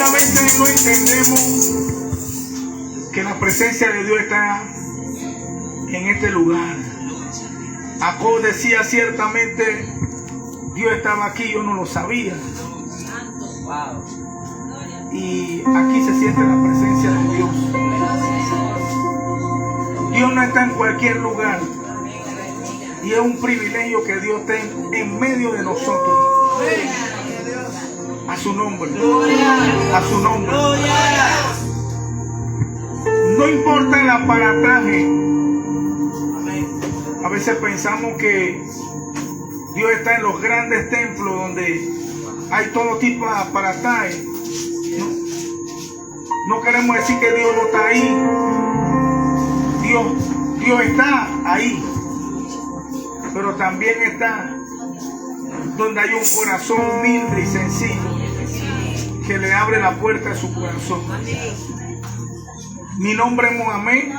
muchas veces no entendemos que la presencia de Dios está en este lugar. Jacob decía ciertamente, Dios estaba aquí, yo no lo sabía. Y aquí se siente la presencia de Dios. Dios no está en cualquier lugar. Y es un privilegio que Dios esté en medio de nosotros. A su nombre. A su nombre. No importa el aparataje. A veces pensamos que Dios está en los grandes templos donde hay todo tipo de aparataje. No queremos decir que Dios no está ahí. Dios está ahí. Pero también está donde hay un corazón humilde y sencillo que le abre la puerta de su corazón. Mi nombre es Mohamed,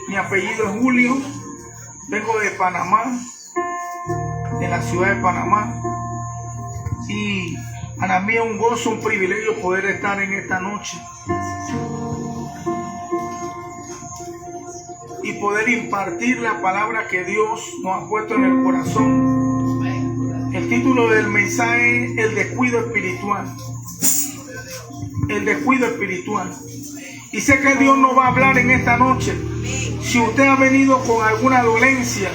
mi apellido es Julio, vengo de Panamá, de la ciudad de Panamá, y para mí es un gozo, un privilegio poder estar en esta noche y poder impartir la palabra que Dios nos ha puesto en el corazón. El título del mensaje es el descuido espiritual. El descuido espiritual. Y sé que Dios nos va a hablar en esta noche. Si usted ha venido con alguna dolencia,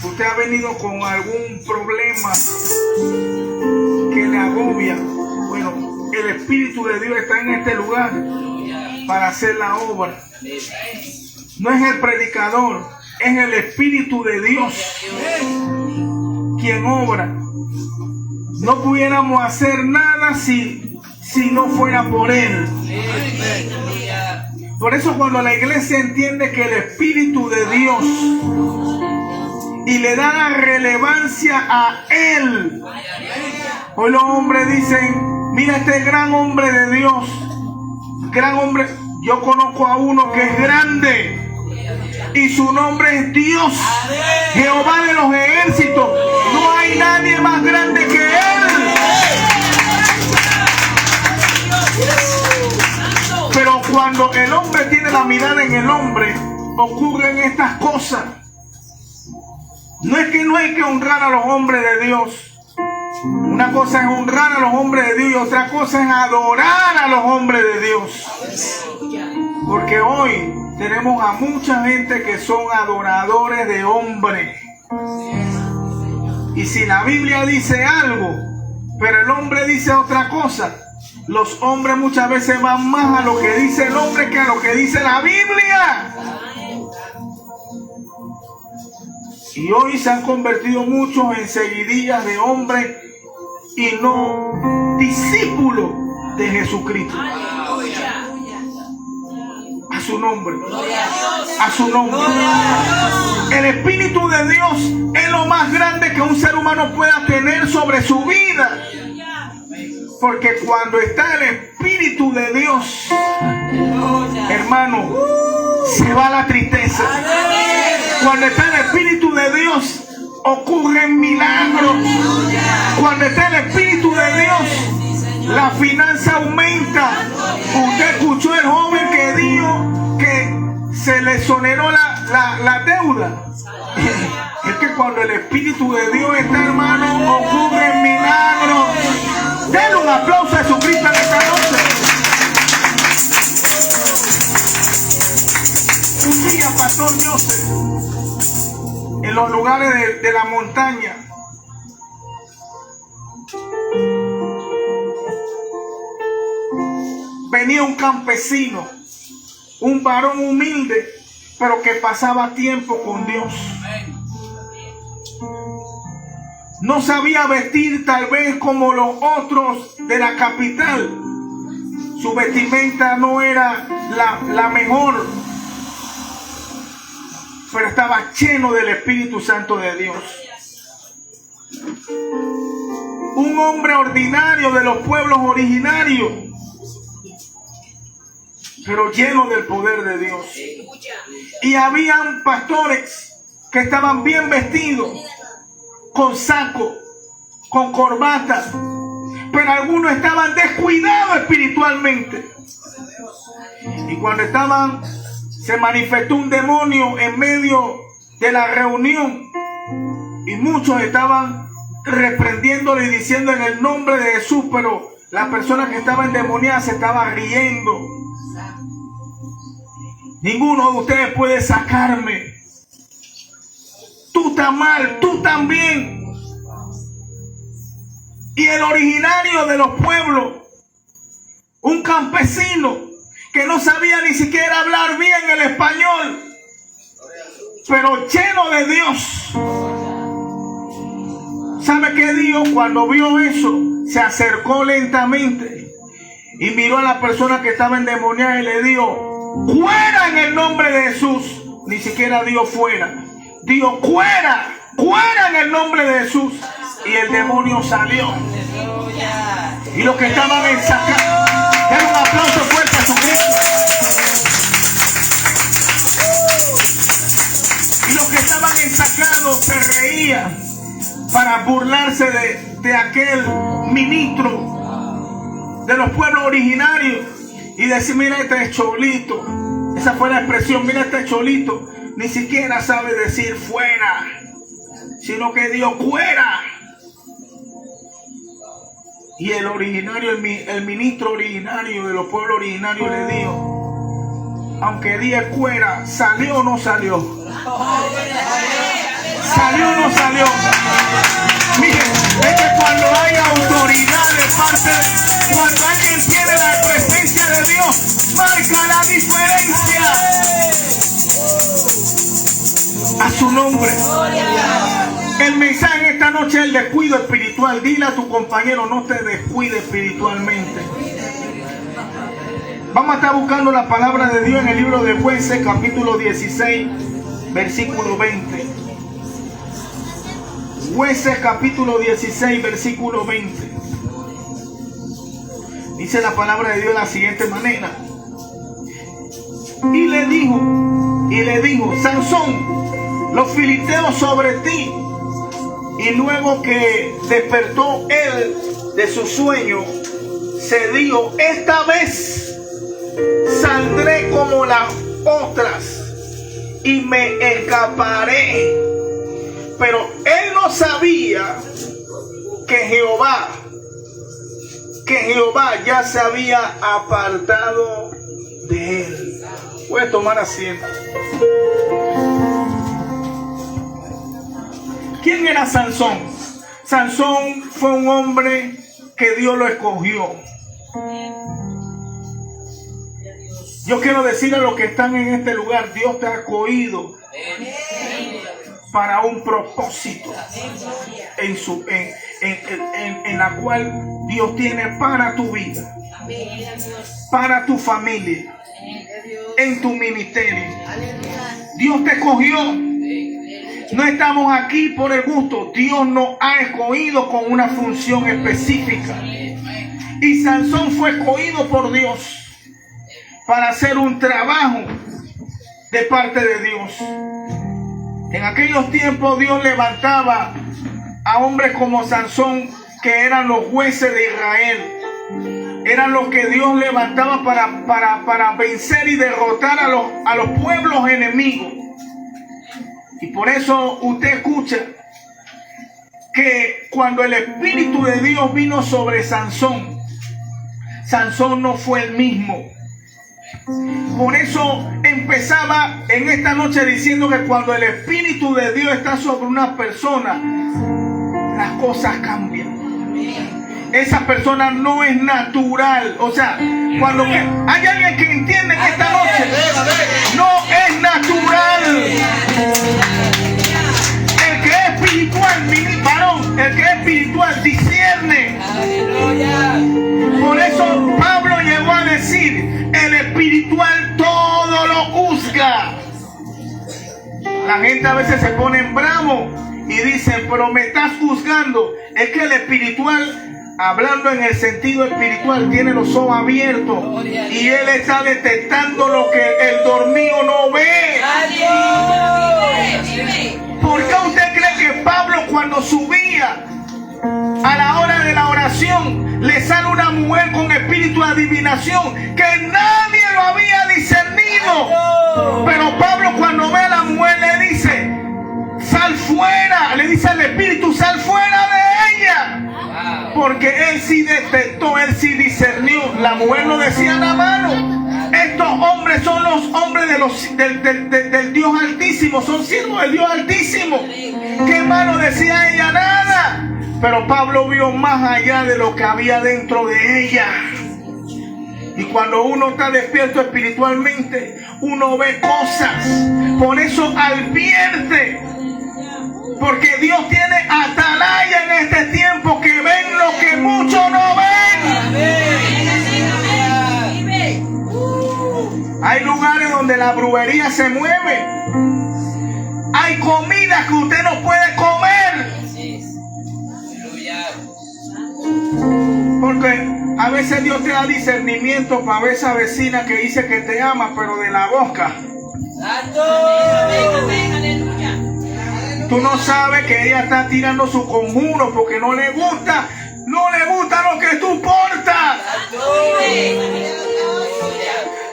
usted ha venido con algún problema que le agobia, bueno, el Espíritu de Dios está en este lugar para hacer la obra. No es el predicador, es el Espíritu de Dios quien obra. No pudiéramos hacer nada si no fuera por Él. Por eso cuando la iglesia entiende que el Espíritu de Dios y le da la relevancia a Él, hoy los hombres dicen, mira este gran hombre de Dios, gran hombre. Yo conozco a uno que es grande y su nombre es Dios, Jehová de los ejércitos. No hay nadie más grande que Él. Pero cuando el hombre tiene la mirada en el hombre, ocurren estas cosas. No es que no hay que honrar a los hombres de Dios. Una cosa es honrar a los hombres de Dios y otra cosa es adorar a los hombres de Dios. Porque hoy tenemos a mucha gente que son adoradores de hombres. Y si la Biblia dice algo, pero el hombre dice otra cosa, los hombres muchas veces van más a lo que dice el hombre que a lo que dice la Biblia. Y hoy se han convertido muchos en seguidillas de hombres y no discípulos de Jesucristo. A su nombre. A su nombre. El Espíritu de Dios es lo más grande que un ser humano pueda tener sobre su vida. Porque cuando está el Espíritu de Dios, hermano, se va la tristeza. Cuando está el Espíritu de Dios, ocurren milagros. Cuando está el Espíritu de Dios, la finanza aumenta. Usted escuchó el joven que dijo que se le exoneró la deuda. Es que cuando el Espíritu de Dios está, hermano, ocurren milagros. Denle un aplauso a Jesucristo en esta noche. Un día, Pastor Joseph, en los lugares de la montaña, venía un campesino, un varón humilde, pero que pasaba tiempo con Dios. No sabía vestir tal vez como los otros de la capital. Su vestimenta no era la mejor, pero estaba lleno del Espíritu Santo de Dios. Un hombre ordinario de los pueblos originarios, pero lleno del poder de Dios. Y habían pastores que estaban bien vestidos, con saco, con corbata, pero algunos estaban descuidados espiritualmente. espiritualmente. Y cuando estaban, se manifestó un demonio en medio de la reunión. Y muchos estaban reprendiéndole y diciendo en el nombre de Jesús, pero la persona que estaba endemoniada se estaba riendo. Ninguno de ustedes puede sacarme. Tú estás mal, tú también. Y el originario de los pueblos, un campesino que no sabía ni siquiera hablar bien el español, pero lleno de Dios. ¿Sabe qué dijo? Cuando vio eso, se acercó lentamente y miró a la persona que estaba endemoniada y le dijo: fuera en el nombre de Jesús. Ni siquiera dijo fuera, dijo fuera, fuera en el nombre de Jesús. Y el demonio salió. Y los que estaban ensacados, den un aplauso fuerte a su Cristo. Y los que estaban ensacados se reían para burlarse de aquel ministro de los pueblos originarios y decir: mira este cholito. Esa fue la expresión: mira este cholito, ni siquiera sabe decir fuera, sino que dijo fuera. Y el originario, el ministro originario de los pueblos originarios le dijo: aunque diga fuera, ¿salió o no salió? ¿Salió o no salió? Miren, es que cuando hay autoridad de parte, cuando alguien tiene la presencia de Dios, marca la diferencia. A su nombre. El mensaje esta noche es el descuido espiritual. Dile a tu compañero: no te descuide espiritualmente. Vamos a estar buscando la palabra de Dios en el libro de Jueces, capítulo 16, versículo 20. Jueces, capítulo 16, versículo 20. Dice la palabra de Dios de la siguiente manera: y le dijo, Sansón, los filisteos sobre ti. Y luego que despertó él de su sueño, se dijo: esta vez saldré como las otras y me escaparé. Pero él no sabía que Jehová ya se había apartado de él. Puede tomar asiento. ¿Quién era Sansón? Sansón fue un hombre que Dios lo escogió. Yo quiero decirle a los que están en este lugar: Dios te ha escogido para un propósito en la cual Dios tiene para tu vida, para tu familia, en tu ministerio. Dios te escogió. No estamos aquí por el gusto. Dios nos ha escogido con una función específica. Y Sansón fue escogido por Dios para hacer un trabajo de parte de Dios. En aquellos tiempos Dios levantaba a hombres como Sansón, que eran los jueces de Israel. Eran los que Dios levantaba para vencer y derrotar a los pueblos enemigos. Y por eso usted escucha que cuando el Espíritu de Dios vino sobre Sansón, Sansón no fue el mismo. Por eso empezaba en esta noche diciendo que cuando el Espíritu de Dios está sobre una persona, las cosas cambian. Esa persona no es natural. O sea, cuando hay alguien que entiende en esta noche, no es natural. El que es espiritual, mi varón, el que es espiritual discierne. Por eso Pablo llegó a decir: el espiritual todo lo juzga. La gente a veces se pone bravo y dicen: pero me estás juzgando. Es que el espiritual, hablando en el sentido espiritual, tiene los ojos abiertos y él está detectando lo que el dormido no ve. ¿Por qué usted cree que Pablo, cuando subía A la hora de la oración le sale una mujer con espíritu de adivinación que nadie lo había discernido. Pero Pablo, cuando ve a la mujer, le dice: sal fuera. Le dice al espíritu: sal fuera de ella. Porque él sí detectó, él sí discernió. La mujer no decía nada malo. Estos hombres son los hombres del Dios Altísimo, son siervos del Dios Altísimo. ¿Qué malo decía ella? Nada. Pero Pablo vio más allá de lo que había dentro de ella. Y cuando uno está despierto espiritualmente, uno ve cosas. Por eso advierte. Porque Dios tiene atalaya en este tiempo que ven lo que muchos no ven. Hay lugares donde la brujería se mueve. Hay comidas que usted no puede comer. Porque a veces Dios te da discernimiento para ver esa vecina que dice que te ama, pero de la boca. Tú no sabes que ella está tirando su conjuro porque no le gusta lo que tú portas.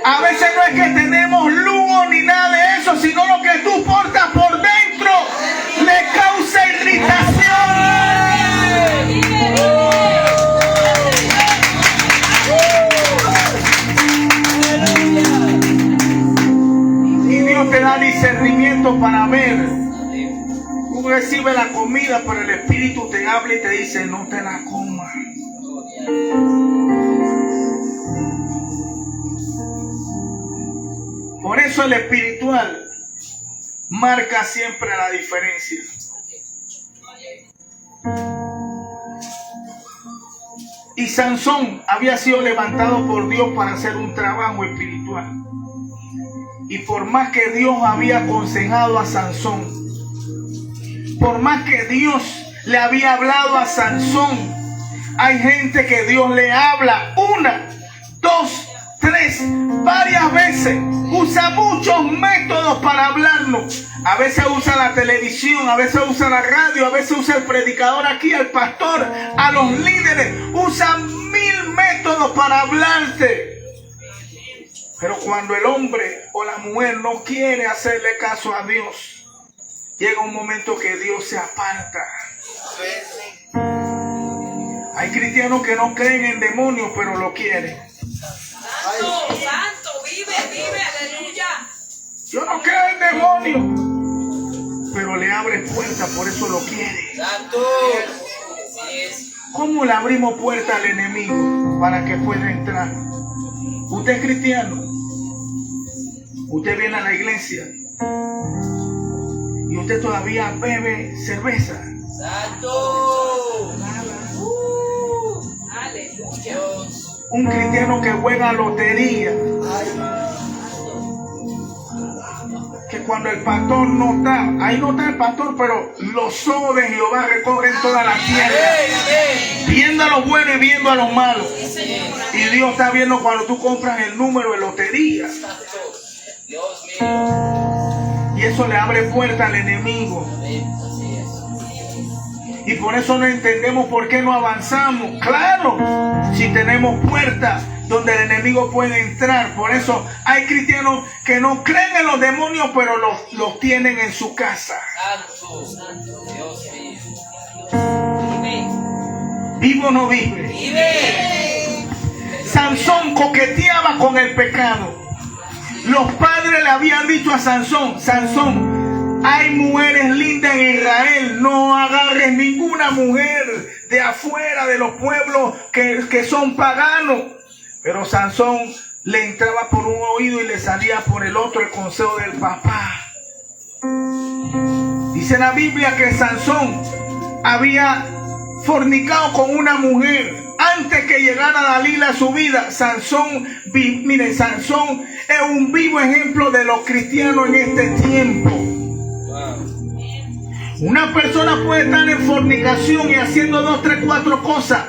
A veces no es que tenemos lujo ni nada de eso, sino lo que tú portas por dentro le causa irritación. Y Dios te da discernimiento para ver. Tú recibes la comida, pero el Espíritu te habla y te dice: no te la comas. Por eso el espiritual marca siempre la diferencia. Y Sansón había sido levantado por Dios para hacer un trabajo espiritual. Y por más que Dios había aconsejado a Sansón, por más que Dios le había hablado a Sansón, hay gente que Dios le habla 1, 2, 3, varias veces. Usa muchos métodos para hablarnos. A veces usa la televisión, a veces usa la radio, a veces usa el predicador aquí, al pastor, a los líderes. Usa 1000 métodos para hablarte. Pero cuando el hombre o la mujer no quiere hacerle caso a Dios, llega un momento que Dios se aparta. Hay cristianos que no creen en demonios, pero lo quieren. Santo, vive, aleluya. Yo no creo en demonios, pero le abre puertas, por eso lo quiere. Santo. ¿Cómo le abrimos puertas al enemigo para que pueda entrar? Usted es cristiano, usted viene a la iglesia y usted todavía bebe cerveza. Santo. Aleluya. Un cristiano que juega lotería, que cuando el pastor no está, ahí no está el pastor, pero los ojos de Jehová recorren toda la tierra, viendo a los buenos y viendo a los malos. Y Dios está viendo cuando tú compras el número de lotería. Y eso le abre puerta al enemigo. Y por eso no entendemos por qué no avanzamos. Claro, si tenemos puertas donde el enemigo puede entrar. Por eso hay cristianos que no creen en los demonios, pero los tienen en su casa. ¿Vivo o no vive? Vive. Sansón coqueteaba con el pecado. Los padres le habían dicho a Sansón: Sansón, hay mujeres lindas en Israel, no agarres ninguna mujer de afuera de los pueblos que son paganos. Pero Sansón le entraba por un oído y le salía por el otro el consejo del papá. Dice la Biblia que Sansón había fornicado con una mujer antes que llegara Dalila a su vida. Sansón es un vivo ejemplo de los cristianos en este tiempo. Una persona puede estar en fornicación y haciendo 2, 3, 4 cosas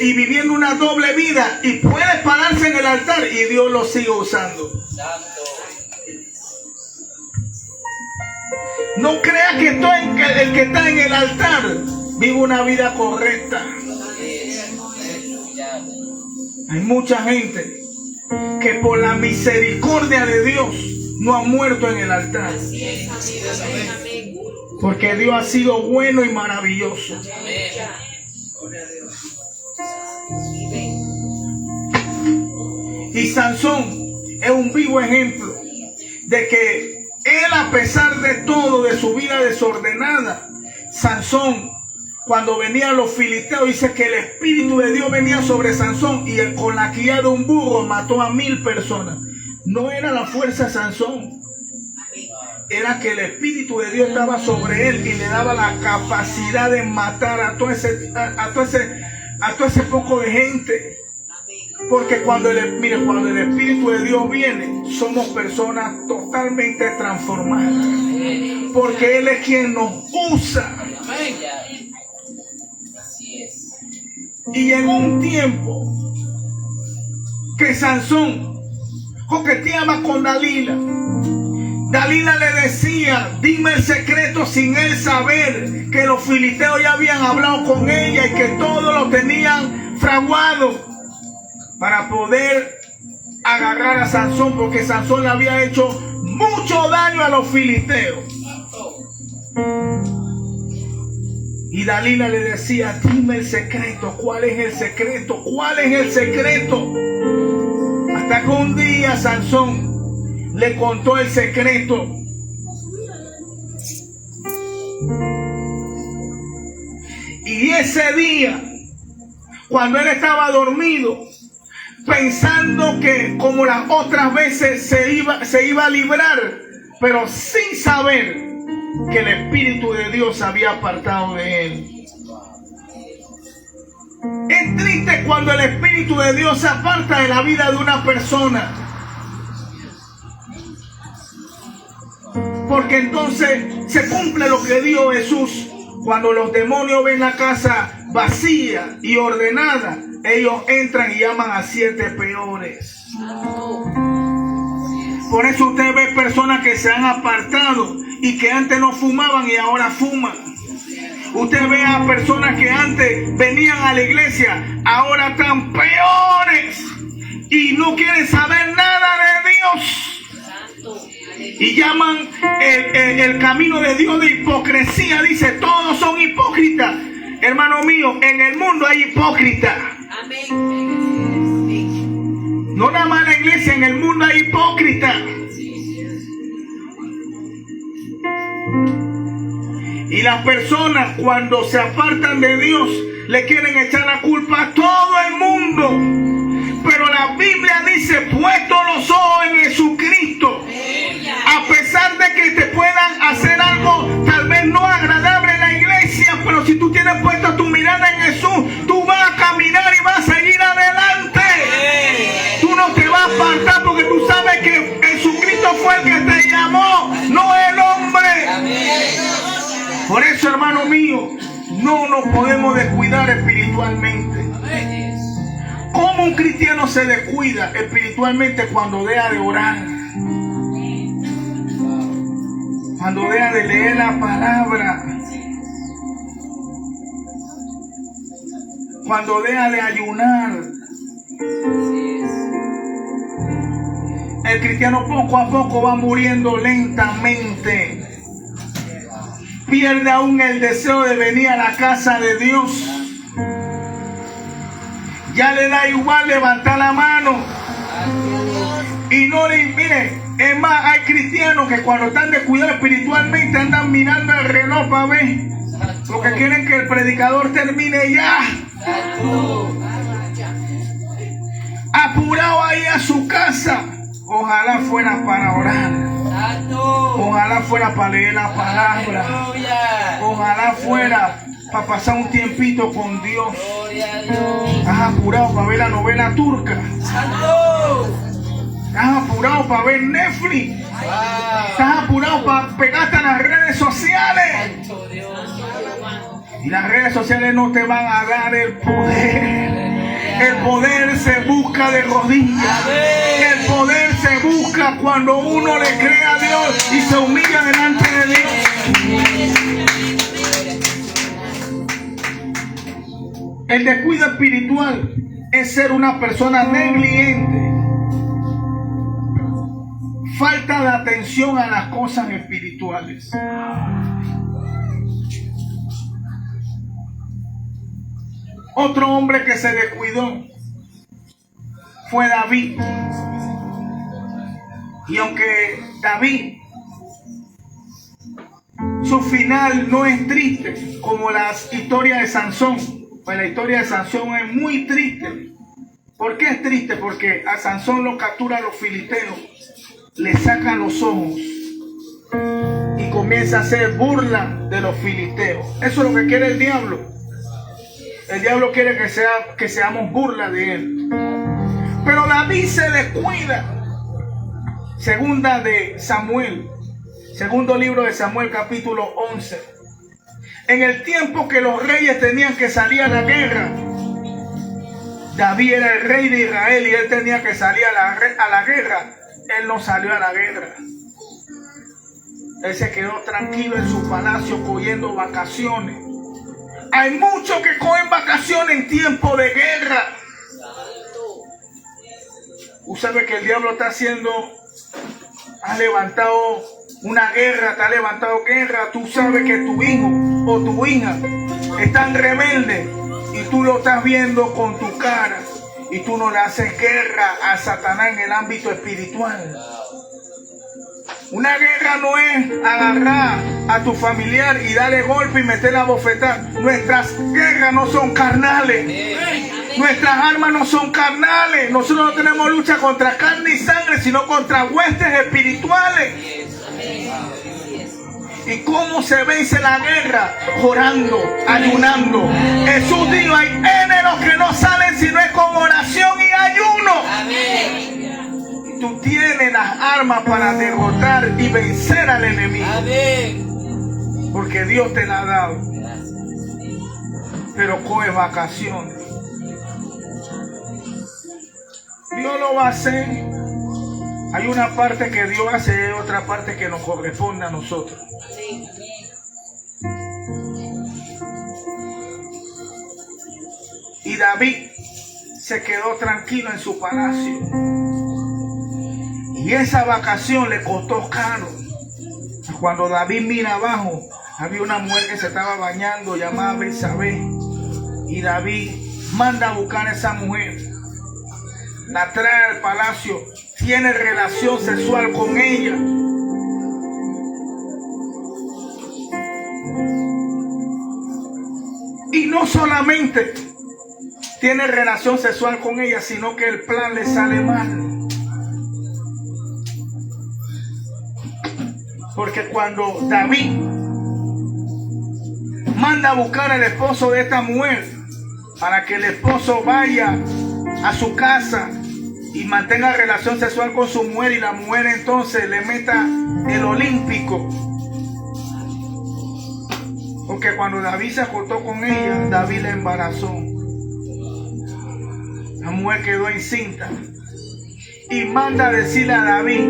y viviendo una doble vida, y puede pararse en el altar y Dios lo sigue usando. No crea que el que está en el altar vive una vida correcta. Hay mucha gente que por la misericordia de Dios no ha muerto en el altar. Porque Dios ha sido bueno y maravilloso. Y Sansón es un vivo ejemplo de que él, a pesar de todo, de su vida desordenada, Sansón, cuando venían los filisteos, dice que el Espíritu de Dios venía sobre Sansón y él, con la guía de un burro, mató a 1000 personas. No era la fuerza de Sansón, era que el Espíritu de Dios estaba sobre él y le daba la capacidad de matar a todo ese poco de gente. Porque cuando el Espíritu de Dios viene, somos personas totalmente transformadas. Porque Él es quien nos usa. Y llegó un tiempo que Sansón coqueteaba con Dalila. Dalila le decía: dime el secreto, sin él saber que los filisteos ya habían hablado con ella y que todo lo tenían fraguado para poder agarrar a Sansón, porque Sansón le había hecho mucho daño a los filisteos. Y Dalila le decía: dime el secreto. ¿Cuál es el secreto? ¿Cuál es el secreto? Hasta que un día Sansón le contó el secreto. Y ese día, cuando él estaba dormido, pensando que como las otras veces se iba a librar, pero sin saber que el Espíritu de Dios se había apartado de él. Es triste cuando el Espíritu de Dios se aparta de la vida de una persona, porque entonces se cumple lo que dijo Jesús: cuando los demonios ven la casa vacía y ordenada, ellos entran y llaman a 7 peores. Por eso usted ve personas que se han apartado y que antes no fumaban y ahora fuman. Usted ve a personas que antes venían a la iglesia, ahora están peores y no quieren saber nada de Dios. Y llaman el camino de Dios de hipocresía. Dice: todos son hipócritas. Hermano mío, en el mundo hay hipócritas. No nada más en la iglesia, en el mundo hay hipócritas. Y las personas, cuando se apartan de Dios, le quieren echar la culpa a todo el mundo. Pero la Biblia dice: puesto los ojos en Jesucristo, a pesar de que te puedan hacer algo tal vez no agradable en la iglesia, pero si tú tienes puesta tu mirada en Jesús, tú vas a caminar y vas a seguir adelante. Tú no te vas a apartar, porque tú sabes que Jesucristo fue el que te llamó, no el hombre. Por eso, hermano mío, no nos podemos descuidar espiritualmente. ¿Cómo un cristiano se descuida espiritualmente? Cuando deja de orar, cuando deja de leer la palabra, cuando deja de ayunar. El cristiano poco a poco va muriendo lentamente. Pierde aún el deseo de venir a la casa de Dios. Ya le da igual levantar la mano. Y no le... Mire, es más, hay cristianos que cuando están descuidados espiritualmente andan mirando el reloj para ver, porque quieren que el predicador termine ya. Apurado ahí a su casa. Ojalá fuera para orar. Ojalá fuera para leer la palabra. Ojalá fuera para pasar un tiempito con Dios. Estás apurado para ver la novela turca. Estás apurado para ver Netflix. Estás apurado para pegarte a las redes sociales. Y las redes sociales no te van a dar el poder. El poder se busca de rodillas. El poder se busca cuando uno le cree a Dios y se humilla delante de Dios. El descuido espiritual es ser una persona negligente, falta de atención a las cosas espirituales. Otro hombre que se descuidó fue David. Y aunque David, su final no es triste como las historias de Sansón, pues la historia de Sansón es muy triste. ¿Por qué es triste? Porque a Sansón lo capturan los filisteos, le sacan los ojos y comienza a hacer burla de los filisteos. Eso es lo que quiere el diablo. El diablo quiere que seamos burla de él. Pero David se descuida. Segunda de Samuel, segundo libro de Samuel, capítulo 11. En el tiempo que los reyes tenían que salir a la guerra, David era el rey de Israel y él tenía que salir a la guerra. Él no salió a la guerra. Él se quedó tranquilo en su palacio cogiendo vacaciones. Hay muchos que cogen vacaciones en tiempo de guerra. Usted sabe que el diablo está haciendo, ha levantado una guerra, te ha levantado guerra. Tú sabes que tu hijo o tu hija están rebeldes y tú lo estás viendo con tu cara y tú no le haces guerra a Satanás en el ámbito espiritual. Una guerra no es agarrar a tu familiar y darle golpe y meter la bofetada. Nuestras guerras no son carnales. Nuestras armas no son carnales. Nosotros no tenemos lucha contra carne y sangre, sino contra huestes espirituales. ¿Y cómo se vence la guerra? Orando, ayunando. Jesús dijo, hay géneros que no salen si no es con oración y ayuno. Amén. Tú tienes las armas para derrotar y vencer al enemigo. Amén. Porque Dios te la ha dado. Pero coge vacaciones. Dios lo va a hacer. Hay una parte que Dios hace y hay otra parte que nos corresponde a nosotros. Y David se quedó tranquilo en su palacio. Y esa vacación le costó caro. Cuando David mira abajo, había una mujer que se estaba bañando llamada Betsabé. Y David manda a buscar a esa mujer. La trae al palacio. Tiene relación sexual con ella. Y no solamente tiene relación sexual con ella, sino que el plan le sale mal. Porque cuando David manda a buscar al esposo de esta mujer para que el esposo vaya a su casa y mantenga relación sexual con su mujer, y la mujer entonces le meta el olímpico, porque cuando David se acostó con ella, David la embarazó. La mujer quedó encinta y manda a decirle a David,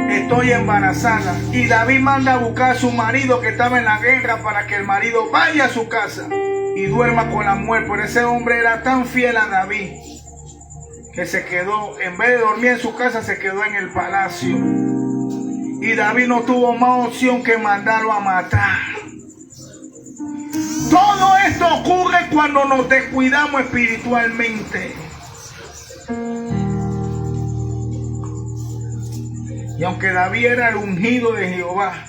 estoy embarazada. Y David manda a buscar a su marido que estaba en la guerra para que el marido vaya a su casa y duerma con la mujer. Pero ese hombre era tan fiel a David que se quedó, en vez de dormir en su casa, se quedó en el palacio. Y David no tuvo más opción que mandarlo a matar. Todo esto ocurre cuando nos descuidamos espiritualmente. Y aunque David era el ungido de Jehová,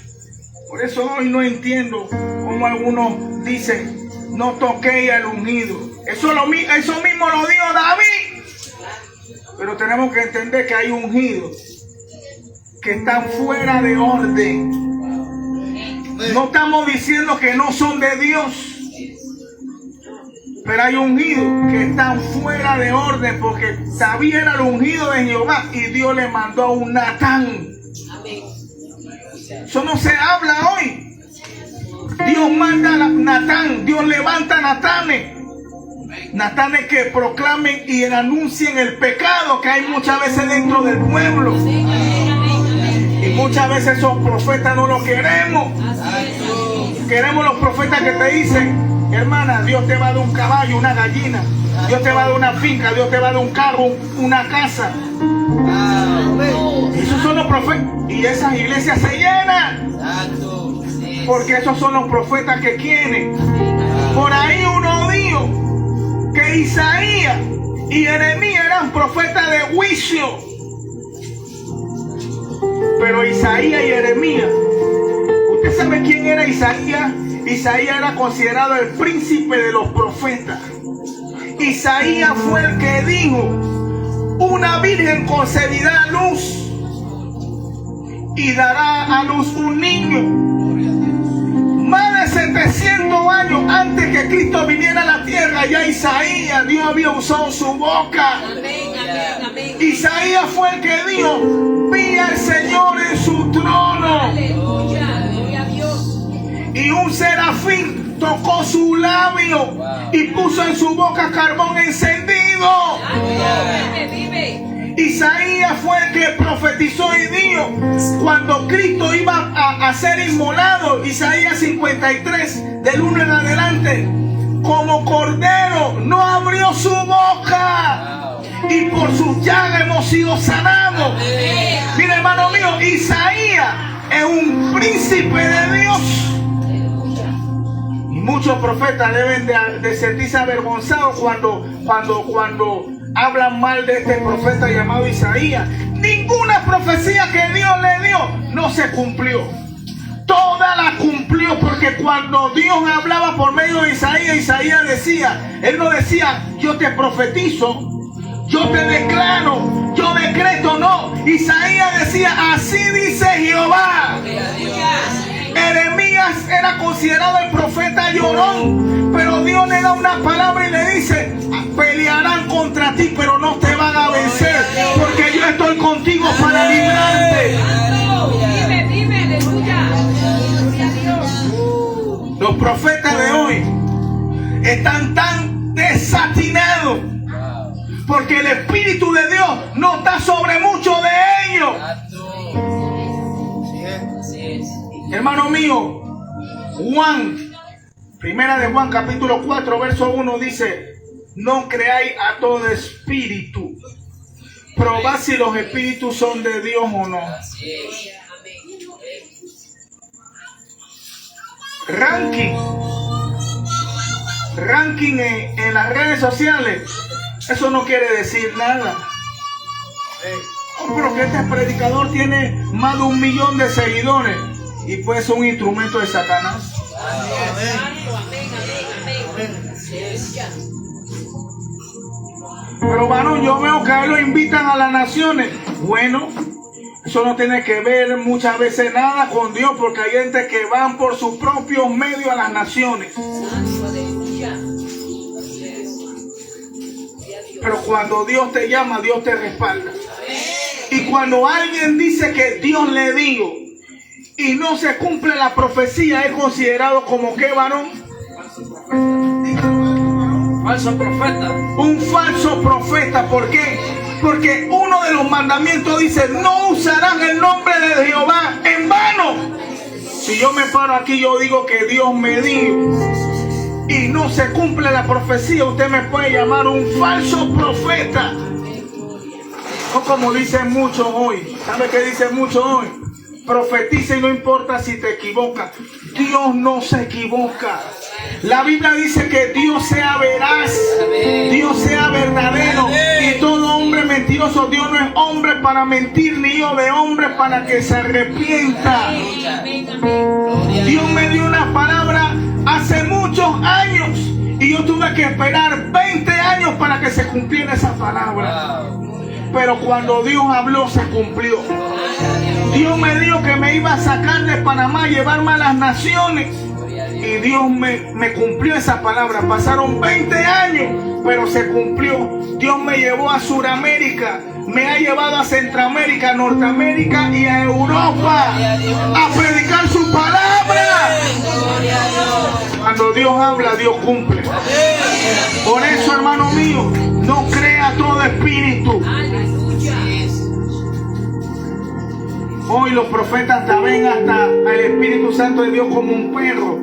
por eso hoy no entiendo cómo algunos dicen, no toquéis al ungido. Eso mismo lo dijo David. Pero tenemos que entender que hay ungidos que están fuera de orden. No estamos diciendo que no son de Dios, pero hay ungidos que están fuera de orden, porque David era el ungido de Jehová y Dios le mandó a un Natán. Eso no se habla hoy. Dios manda a Natán, Dios levanta a Natanes. Natanes que proclamen y anuncien el pecado que hay muchas veces dentro del pueblo. Y muchas veces esos profetas no los queremos. Queremos los profetas que te dicen, Hermana, Dios te va a dar un caballo, una gallina. Dios te va a dar una finca, Dios te va a dar un carro, una casa. Esos son los profetas. Y esas iglesias se llenan. Porque esos son los profetas que quieren. Por ahí uno dijo que Isaías y Jeremías eran profetas de juicio. Pero Isaías y Jeremías, ¿usted sabe quién era Isaías? Isaías era considerado el príncipe de los profetas. Isaías fue el que dijo: una virgen concebirá a luz y dará a luz un niño. Más de 700 años antes que Cristo viniera a la tierra, ya Isaías, Dios había usado su boca. Isaías fue el que dijo: vi al Señor en su trono. Y un serafín tocó su labio y puso en su boca carbón encendido. Isaías fue el que profetizó y dijo cuando Cristo iba a ser inmolado. Isaías 53, del 1 en adelante: como cordero no abrió su boca, y por sus llagas hemos sido sanados. Mira, hermano mío, Isaías es un príncipe de Dios. Y muchos profetas deben de sentirse avergonzados cuando hablan mal de este profeta llamado Isaías. Ninguna profecía que Dios le dio no se cumplió. Toda la cumplió, porque cuando Dios hablaba por medio de Isaías, Isaías decía, él no decía yo te profetizo, yo te declaro, yo decreto, no. Isaías decía así dice Jehová. Jeremías era considerado el profeta llorón, pero Dios le da una palabra y le dice: pelearán contra ti, pero no te van a vencer, porque yo estoy contigo para librarte. Dime, aleluya. Los profetas de hoy están tan desatinados porque el Espíritu de Dios no está sobre muchos de ellos. Hermano mío, Primera de Juan capítulo 4 verso 1 dice: no creáis a todo espíritu, probad si los espíritus son de Dios o no. Ranking en las redes sociales, eso no quiere decir nada. Pero que este predicador tiene más de 1 millón de seguidores y puede ser un instrumento de Satanás. Pero varón, yo veo que a él lo invitan a las naciones. Bueno, eso no tiene que ver muchas veces nada con Dios, porque hay gente que van por sus propios medios a las naciones. Pero cuando Dios te llama, Dios te respalda. Y cuando alguien dice que Dios le dijo y no se cumple la profecía, es considerado como ¿qué, varón? Falso profeta. Un falso profeta. ¿Por qué? Porque uno de los mandamientos dice: no usarán el nombre de Jehová en vano. Si yo me paro aquí, yo digo que Dios me dijo y no se cumple la profecía, usted me puede llamar un falso profeta. O como dicen muchos hoy. ¿Sabe qué dicen muchos hoy? Profetiza y no importa si te equivocas. Dios no se equivoca. La Biblia dice que Dios sea veraz, Dios sea verdadero, y todo hombre mentiroso. Dios no es hombre para mentir, ni hijo de hombre para que se arrepienta. Dios me dio una palabra hace muchos años y yo tuve que esperar 20 años para que se cumpliera esa palabra. Pero cuando Dios habló, se cumplió. Dios me dijo que me iba a sacar de Panamá, llevarme a las naciones. Y Dios me cumplió esa palabra. Pasaron 20 años, pero se cumplió. Dios me llevó a Sudamérica, me ha llevado a Centroamérica, a Norteamérica y a Europa a predicar su palabra. Cuando Dios habla, Dios cumple. Por eso, hermano mío, no crea todo espíritu. Hoy los profetas hasta ven hasta al Espíritu Santo de Dios como un perro.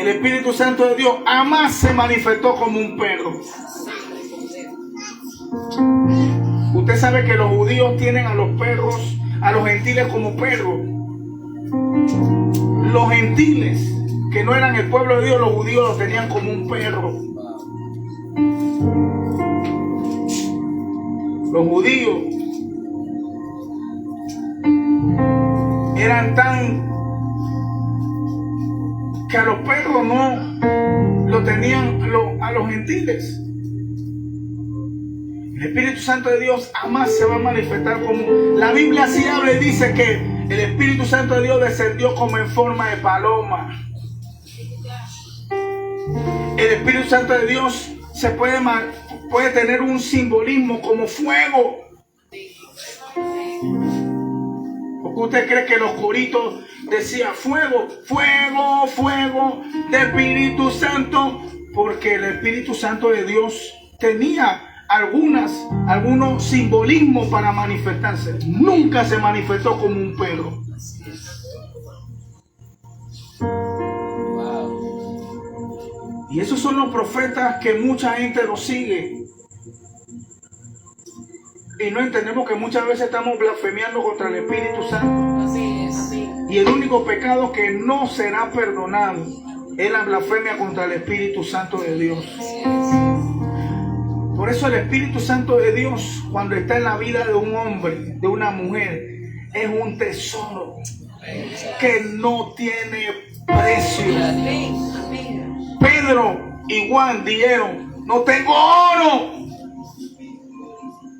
Espíritu Santo de Dios jamás se manifestó como un perro. Usted sabe que los judíos tienen a los perros, a los gentiles como perros. Los gentiles, que no eran el pueblo de Dios, los judíos los tenían como un perro. Los judíos eran tan que a los perros no lo tenían a los gentiles. El Espíritu Santo de Dios jamás se va a manifestar como... La Biblia sí habla y dice que el Espíritu Santo de Dios descendió como en forma de paloma. El Espíritu Santo de Dios se puede tener un simbolismo como fuego. Porque usted cree que los coritos decían fuego, fuego, fuego del Espíritu Santo, porque el Espíritu Santo de Dios tenía algunos simbolismos para manifestarse. Nunca se manifestó como un perro. Y esos son los profetas que mucha gente los sigue. Y no entendemos que muchas veces estamos blasfemiando contra el Espíritu Santo. Así es. Y el único pecado que no será perdonado es la blasfemia contra el Espíritu Santo de Dios. Por eso el Espíritu Santo de Dios, cuando está en la vida de un hombre, de una mujer, es un tesoro que no tiene precio. Pedro y Juan dijeron: no tengo oro,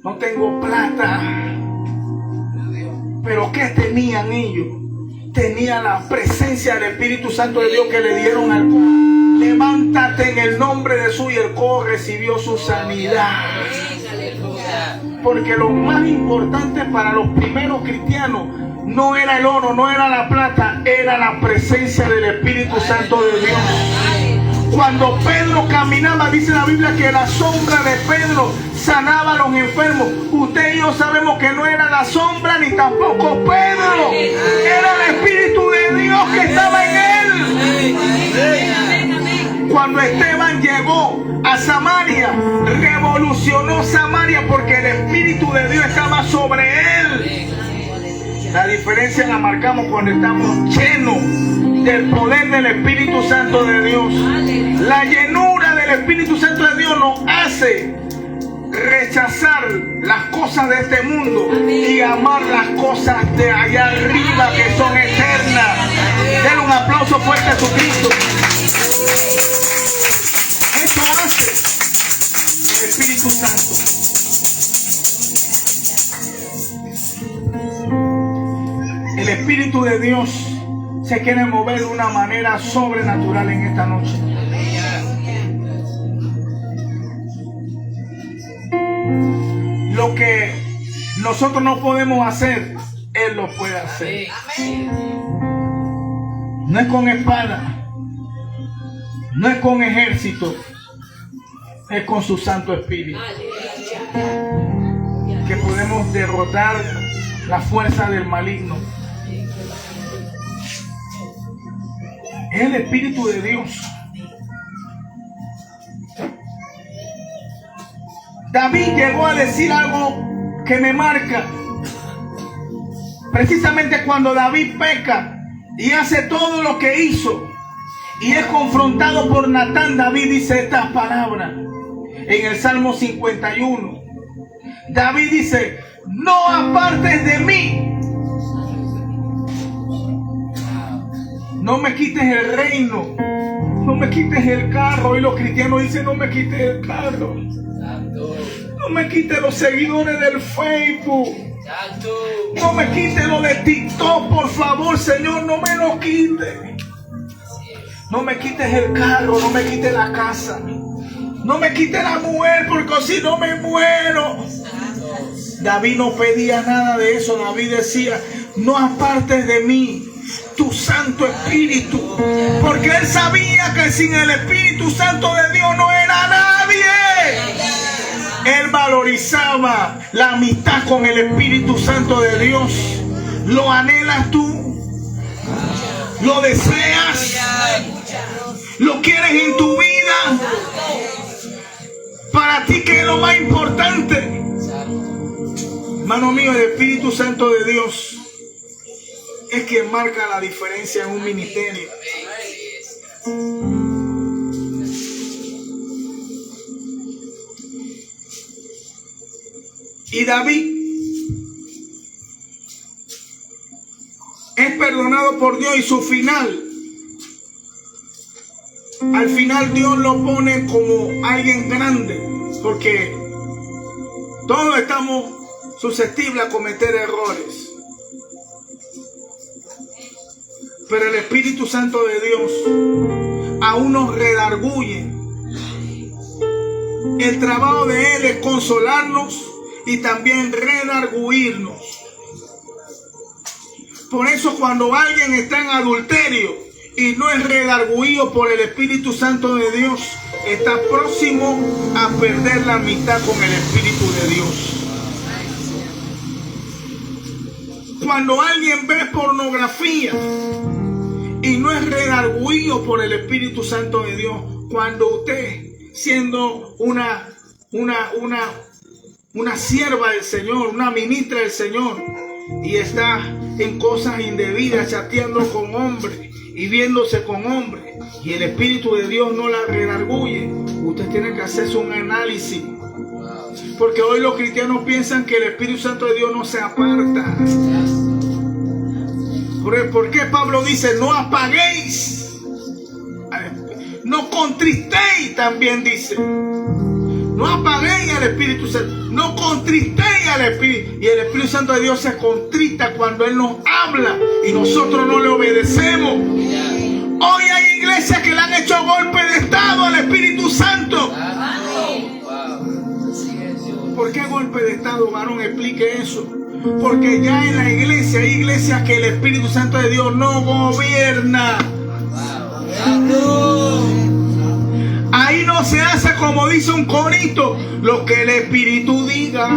no tengo plata. Pero ¿qué tenían ellos? Tenían la presencia del Espíritu Santo de Dios que le dieron al cojo. Levántate en el nombre de Jesús, y el cojo recibió su sanidad. Porque lo más importante para los primeros cristianos no era el oro, no era la plata, era la presencia del Espíritu Santo de Dios. Cuando Pedro caminaba, dice la Biblia que la sombra de Pedro sanaba a los enfermos. Usted y yo sabemos que no era la sombra ni tampoco Pedro, era el Espíritu de Dios que estaba en él. Cuando Esteban llegó a Samaria, revolucionó Samaria porque el Espíritu de Dios estaba sobre él. La diferencia la marcamos cuando estamos llenos del poder del Espíritu Santo de Dios. La llenura del Espíritu Santo de Dios nos hace rechazar las cosas de este mundo y amar las cosas de allá arriba que son eternas. Denle un aplauso fuerte a Jesucristo. Eso hace el Espíritu Santo. El Espíritu de Dios se quiere mover de una manera sobrenatural en esta noche. Lo que nosotros no podemos hacer, Él lo puede hacer. No es con espada, no es con ejército, es con su Santo Espíritu que podemos derrotar la fuerza del maligno. Es el Espíritu de Dios. David llegó a decir algo que me marca. Precisamente cuando David peca y hace todo lo que hizo y es confrontado por Natán, David dice estas palabras en el Salmo 51. David dice: no apartes de mí, no me quites el reino, no me quites el carro. Y los cristianos dicen: no me quites el carro, no me quites los seguidores del Facebook, no me quites lo de TikTok, por favor, Señor, no me lo quites. No me quites el carro, no me quites la casa, no me quites la mujer, porque si no me muero. David no pedía nada de eso. David decía: no apartes de mí tu Santo Espíritu, porque él sabía que sin el Espíritu Santo de Dios no era nadie. Él valorizaba la amistad con el Espíritu Santo de Dios. ¿Lo anhelas tú? ¿Lo deseas? ¿Lo quieres en tu vida? Para ti, ¿qué es lo más importante? Hermano mío, el Espíritu Santo de Dios es quien marca la diferencia en un ministerio. Y David es perdonado por Dios y su final, al final Dios lo pone como alguien grande, porque todos estamos susceptibles a cometer errores, pero el Espíritu Santo de Dios aún nos redarguye. El trabajo de Él es consolarnos y también redarguirnos. Por eso cuando alguien está en adulterio y no es redarguido por el Espíritu Santo de Dios, está próximo a perder la amistad con el Espíritu de Dios. Cuando alguien ve pornografía y no es redarguido por el Espíritu Santo de Dios, cuando usted, siendo una sierva del Señor, una ministra del Señor, y está en cosas indebidas, chateando con hombres y viéndose con hombres, y el Espíritu de Dios no la redarguye, usted tiene que hacerse un análisis. Porque hoy los cristianos piensan que el Espíritu Santo de Dios no se aparta. ¿Por qué Pablo dice no apaguéis? No contristéis, también dice. No apaguéis al Espíritu Santo. No contristéis al Espíritu. Y el Espíritu Santo de Dios se contrista cuando Él nos habla y nosotros no le obedecemos. Hoy hay iglesias que le han hecho golpe de estado al Espíritu Santo. ¿Por qué golpe de estado, varón? Explique eso. Porque ya en la iglesia hay iglesias que el Espíritu Santo de Dios no gobierna. Ahí no se hace como dice un corito: lo que el Espíritu diga,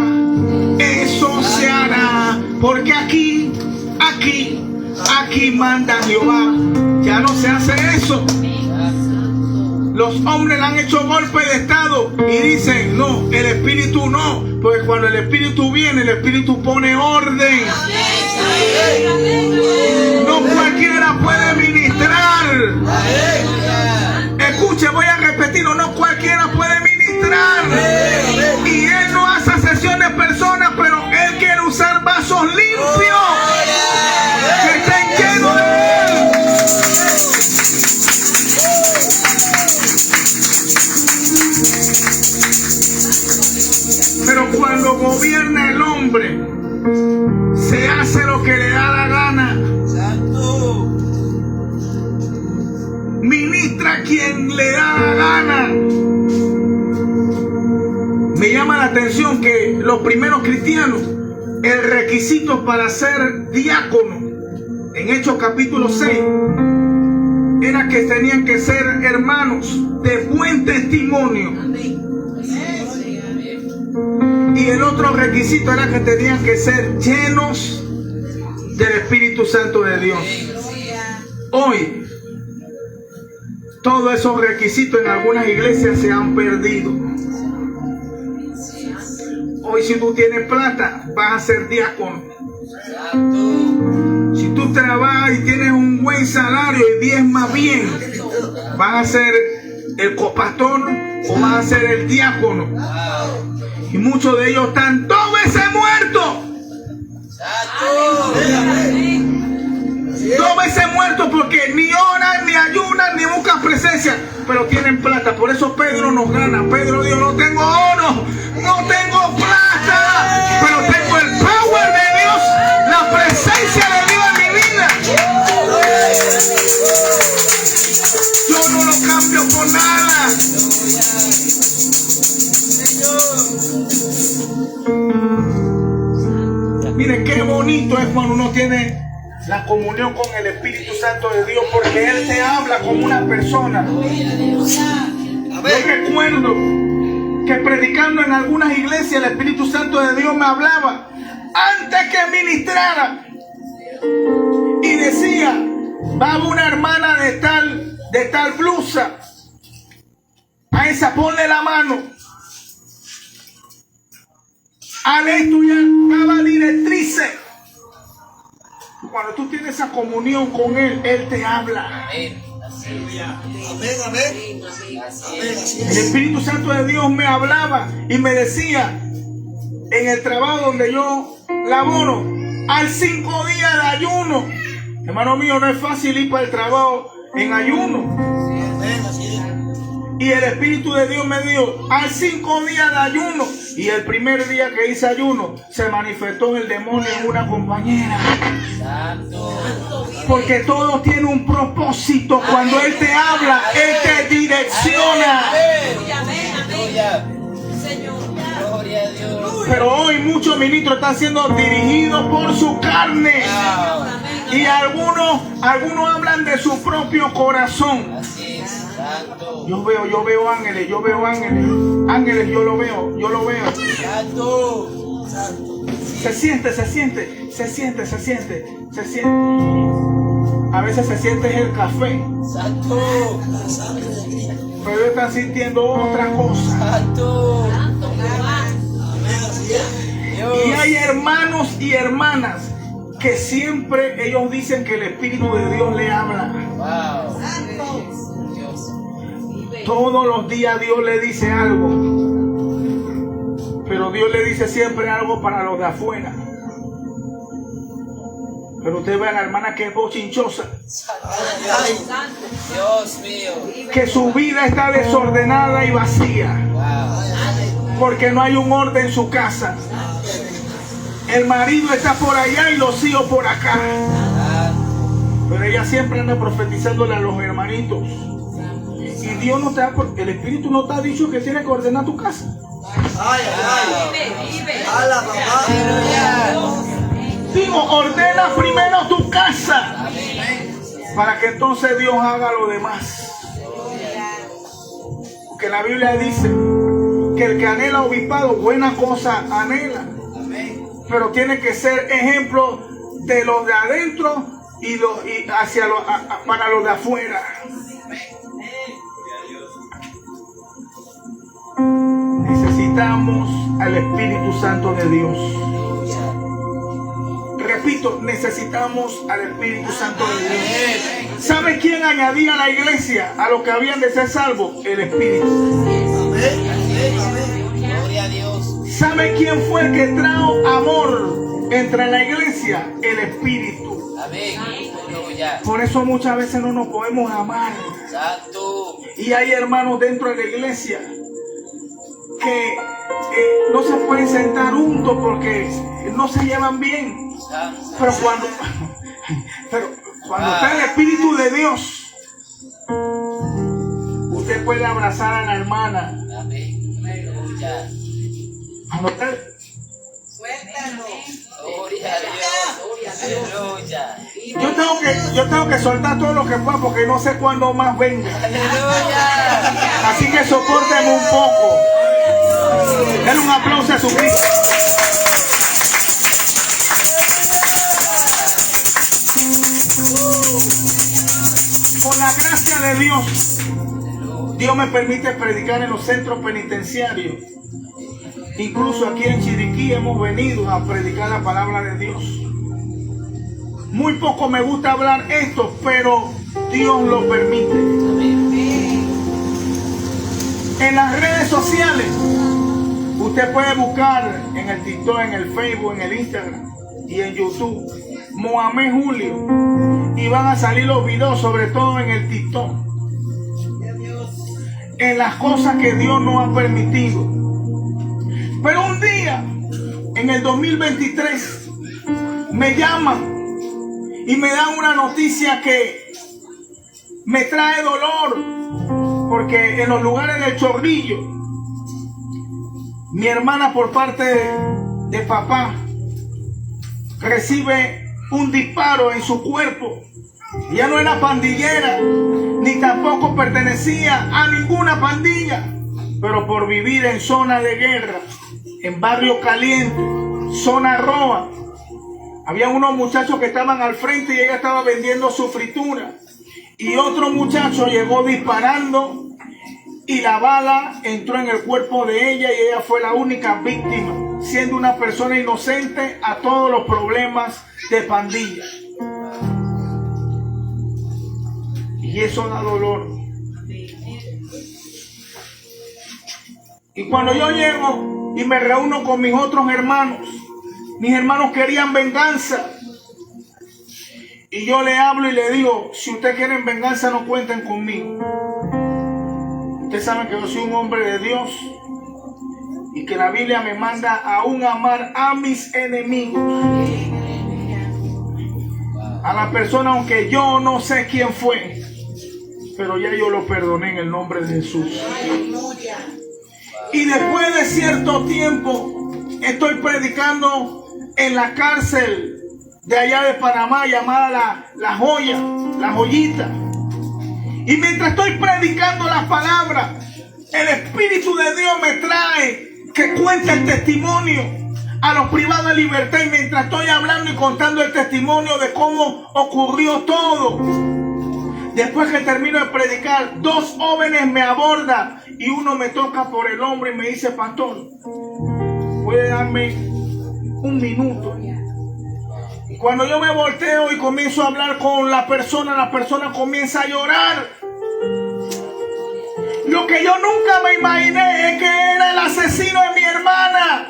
eso se hará. Porque aquí manda Jehová. Ya no se hace eso. Los hombres le han hecho golpe de estado y dicen no, el Espíritu no. Porque cuando el Espíritu viene, el Espíritu pone orden. No cualquiera puede ministrar. Escuche, voy a repetirlo: no cualquiera puede ministrar. Y Él no hace acepción de personas, pero Él quiere usar vasos limpios que estén llenos de Él. Pero cuando gobierna el hombre, se hace lo que le da la gana. Ministra quien le da la gana. Me llama la atención que los primeros cristianos, el requisito para ser diácono, en Hechos capítulo 6, era que tenían que ser hermanos de buen testimonio. Y el otro requisito era que tenían que ser llenos del Espíritu Santo de Dios. Hoy, todos esos requisitos en algunas iglesias se han perdido. Hoy, si tú tienes plata, vas a ser diácono. Si tú trabajas y tienes un buen salario y diezmas bien, vas a ser el copastor o vas a ser el diácono. Y muchos de ellos están 2 veces muertos. 2 veces muertos porque ni oran, ni ayunan, ni buscan presencia, pero tienen plata. Por eso Pedro nos gana. Pedro dijo: no tengo oro, no tengo plata, pero tengo el power de Dios, la presencia de Dios en mi vida. Yo no lo cambio por nada. Mire qué bonito es cuando uno tiene la comunión con el Espíritu Santo de Dios, porque Él te habla como una persona. Yo recuerdo que predicando en algunas iglesias, el Espíritu Santo de Dios me hablaba antes que ministrara y decía: va una hermana de tal de tal blusa, a esa ponle la mano. Aleluya, daba directrices. Cuando tú tienes esa comunión con Él, Él te habla. Amén. El Espíritu Santo de Dios me hablaba y me decía en el trabajo donde yo laboro, hay 5 días de ayuno. Hermano mío, no es fácil ir para el trabajo en ayuno. Y el Espíritu de Dios me dijo, hay 5 días de ayuno. Y el primer día que hice ayuno, se manifestó el demonio en una compañera. Porque todo tiene un propósito. Cuando Él te habla, Él te direcciona. Pero hoy muchos ministros están siendo dirigidos por su carne. Y algunos hablan de su propio corazón. Yo veo ángeles, ángeles, yo lo veo. Se siente. A veces se siente el café. Pero ellos están sintiendo otra cosa. Y hay hermanos y hermanas que siempre ellos dicen que el Espíritu de Dios le habla. Todos los días Dios le dice algo, pero Dios le dice siempre algo para los de afuera. Pero usted ve a la hermana que es bochinchosa, Dios mío, que su vida está desordenada y vacía, porque no hay un orden en su casa. El marido está por allá y los hijos por acá, pero ella siempre anda profetizándole a los hermanitos. Y Dios no te ha, el Espíritu no te ha dicho que tiene que ordenar tu casa. Digo, ordena primero tu casa, para que entonces Dios haga lo demás. Porque la Biblia dice que el que anhela obispado, buena cosa anhela. Pero tiene que ser ejemplo de los de adentro y para los de afuera. Necesitamos al Espíritu Santo de Dios. Repito, necesitamos al Espíritu Santo de Dios. ¿Sabe quién añadía a la iglesia a los que habían de ser salvos? El Espíritu. gloria a Dios. ¿Sabe quién fue el que trajo amor entre la iglesia? El Espíritu. Amén. Aleluya. Por eso muchas veces no nos podemos amar. Santo. Y hay hermanos dentro de la iglesia que no se pueden sentar juntos porque no se llevan bien. Pero cuando está el Espíritu de Dios, usted puede abrazar a la hermana. Amén. Aleluya. Cuando está, Gloria a Dios. Aleluya. yo tengo que soltar todo lo que pueda porque no sé cuándo más venga. Aleluya. Así que sopórtenme un poco. Denle un aplauso a su Cristo. Con la gracia de Dios, Dios me permite predicar en los centros penitenciarios. Incluso aquí en Chiriquí hemos venido a predicar la palabra de Dios. Muy poco me gusta hablar esto, pero Dios lo permite. En las redes sociales, usted puede buscar en el TikTok, en el Facebook, en el Instagram y en YouTube Mohamed Julio, y van a salir los videos, sobre todo en el TikTok, en las cosas que Dios nos ha permitido. Pero un día, en el 2023, me llaman y me dan una noticia que me trae dolor, porque en los lugares del Chorrillo, mi hermana por parte de papá recibe un disparo en su cuerpo. Ella no era pandillera, ni tampoco pertenecía a ninguna pandilla, pero por vivir en zona de guerra, en barrio caliente, zona roja, había unos muchachos que estaban al frente y ella estaba vendiendo su fritura. Y otro muchacho llegó disparando y la bala entró en el cuerpo de ella y ella fue la única víctima, siendo una persona inocente a todos los problemas de pandilla. Y eso da dolor. Y cuando yo llego y me reúno con mis otros hermanos, mis hermanos querían venganza. Y yo le hablo y le digo, si ustedes quieren venganza, no cuenten conmigo. Ustedes saben que yo soy un hombre de Dios y que la Biblia me manda aún amar a mis enemigos. A la persona, aunque yo no sé quién fue, pero ya yo lo perdoné en el nombre de Jesús. Y después de cierto tiempo, estoy predicando en la cárcel de allá de Panamá, llamada La Joya, La Joyita. Y mientras estoy predicando la palabra, el Espíritu de Dios me trae que cuente el testimonio a los privados de libertad. Y mientras estoy hablando y contando el testimonio de cómo ocurrió todo, después que termino de predicar, 2 jóvenes me abordan y uno me toca por el hombro y me dice, pastor, ¿puede darme un minuto? Y cuando yo me volteo y comienzo a hablar con la persona comienza a llorar. Lo que yo nunca me imaginé es que era el asesino de mi hermana.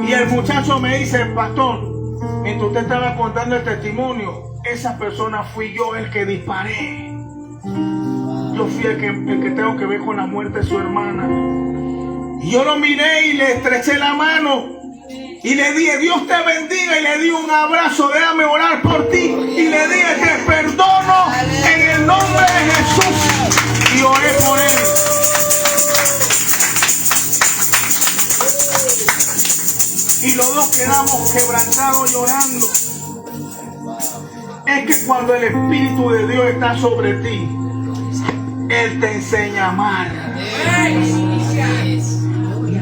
Y el muchacho me dice, pastor, mientras usted estaba contando el testimonio, esa persona fui yo el que disparé. Yo fui el que tengo que ver con la muerte de su hermana. Y yo lo miré y le estreché la mano. Y le dije, Dios te bendiga, y le di un abrazo, déjame orar por ti. Y le dije, te perdono en el nombre de Jesús. Y oré por él. Y los dos quedamos quebrantados llorando. Es que cuando el Espíritu de Dios está sobre ti, Él te enseña a amar.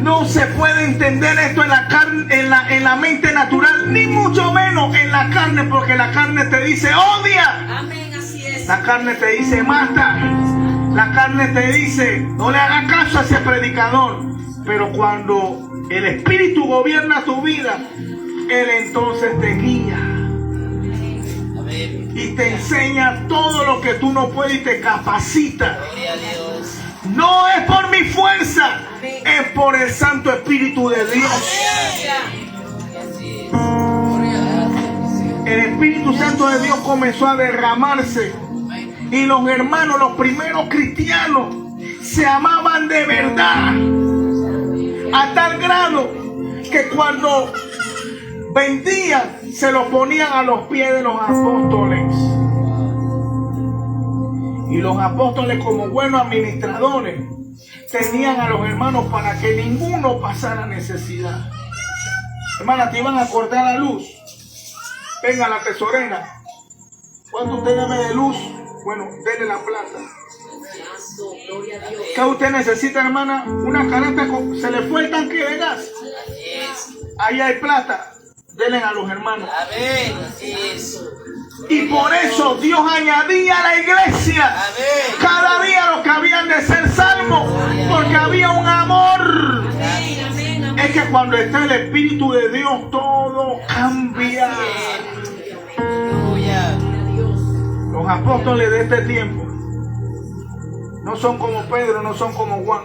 No se puede entender esto en la carne, en la mente natural, ni mucho menos en la carne, porque la carne te dice odia. Amén, así es. La carne te dice mata. La carne te dice no le hagas caso a ese predicador. Pero cuando el Espíritu gobierna tu vida, Él entonces te guía. Amén. Y te enseña todo lo que tú no puedes y te capacita. Gloria a Dios. No es por mi fuerza, es por el Santo Espíritu de Dios. Así es. El Espíritu Santo de Dios comenzó a derramarse. Y los hermanos, los primeros cristianos, se amaban de verdad. A tal grado que cuando vendían, se lo ponían a los pies de los apóstoles. Y los apóstoles, como buenos administradores, tenían a los hermanos para que ninguno pasara necesidad. Hermana, te iban a cortar la luz. Venga, la tesorera. ¿Cuánto usted debe de luz? Bueno, denle la plata. ¿Qué usted necesita, hermana? Una canasta, se le fue el tanque de gas. Así es. Ahí hay plata. Denle a los hermanos. Amén. Así es. Y por eso Dios añadía a la iglesia Amén. cada día los que habían de ser salvos, porque había un amor. Es que cuando está el Espíritu de Dios, todo cambia. Aleluya. Los apóstoles de este tiempo no son como Pedro, no son como Juan,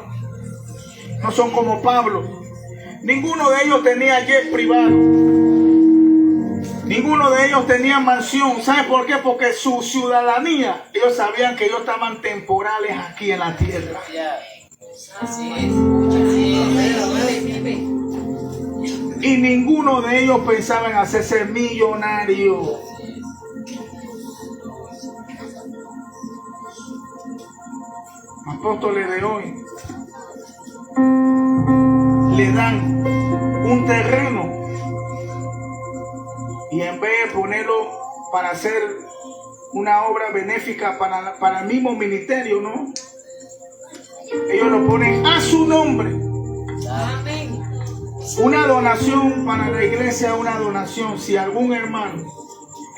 no son como Pablo. Ninguno de ellos tenía jet privado. Ninguno de ellos tenía mansión. ¿Sabe por qué? Porque su ciudadanía, ellos sabían que ellos estaban temporales aquí en la tierra. Así es. Así es. Y ninguno de ellos pensaba en hacerse millonario. Apóstoles de hoy le dan un terreno y en vez de ponerlo para hacer una obra benéfica para el mismo ministerio, ¿no? Ellos lo ponen a su nombre. Una donación para la iglesia, una donación. Si algún hermano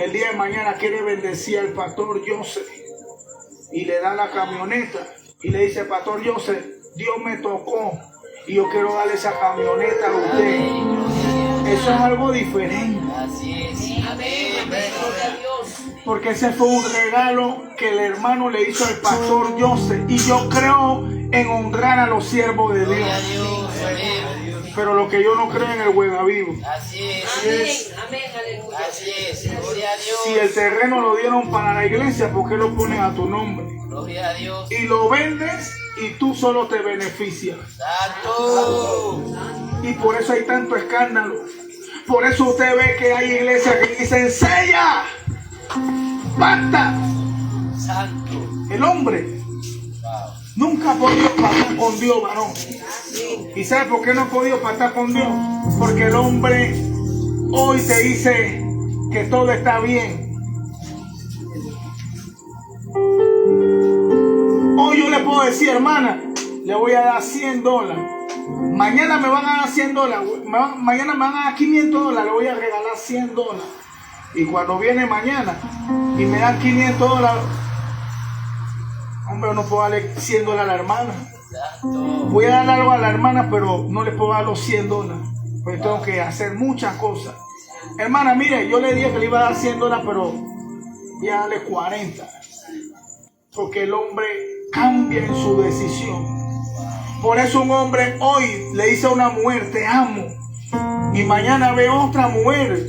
el día de mañana quiere bendecir al pastor Joseph y le da la camioneta y le dice, pastor Joseph, Dios me tocó y yo quiero darle esa camioneta a usted. Eso es algo diferente. Así es. Amén. Porque ese fue un regalo que el hermano le hizo al pastor Joseph. Y yo creo en honrar a los siervos de Gloria a Dios. Dios. Amén. Pero lo que yo no creo en el huevavivo. Así es. Amén, aleluya. Así es. Gloria a Dios. Si el terreno lo dieron para la iglesia, ¿por qué lo ponen a tu nombre? Gloria a Dios. Y lo vendes y tú solo te beneficias. Santo. Y por eso hay tanto escándalo. Por eso usted ve que hay iglesias que dicen, sella, basta. Santo. El hombre Wow. nunca ha podido pactar con Dios, varón. ¿Y sabe por qué no ha podido pactar con Dios? Porque el hombre hoy te dice que todo está bien. Hoy yo le puedo decir, hermana, le voy a dar $100. Mañana me van a dar $100. Mañana me van a dar $500. Le voy a regalar $100. Y cuando viene mañana y me dan $500, hombre, no puedo darle $100 a la hermana. Santo. Voy a dar algo a la hermana, pero no le puedo dar los $100. Pues tengo que hacer muchas cosas. Hermana, mire, yo le dije que le iba a dar $100, pero voy a darle 40. Porque el hombre cambia en su decisión. Por eso un hombre hoy le dice a una mujer, te amo. Y mañana ve otra mujer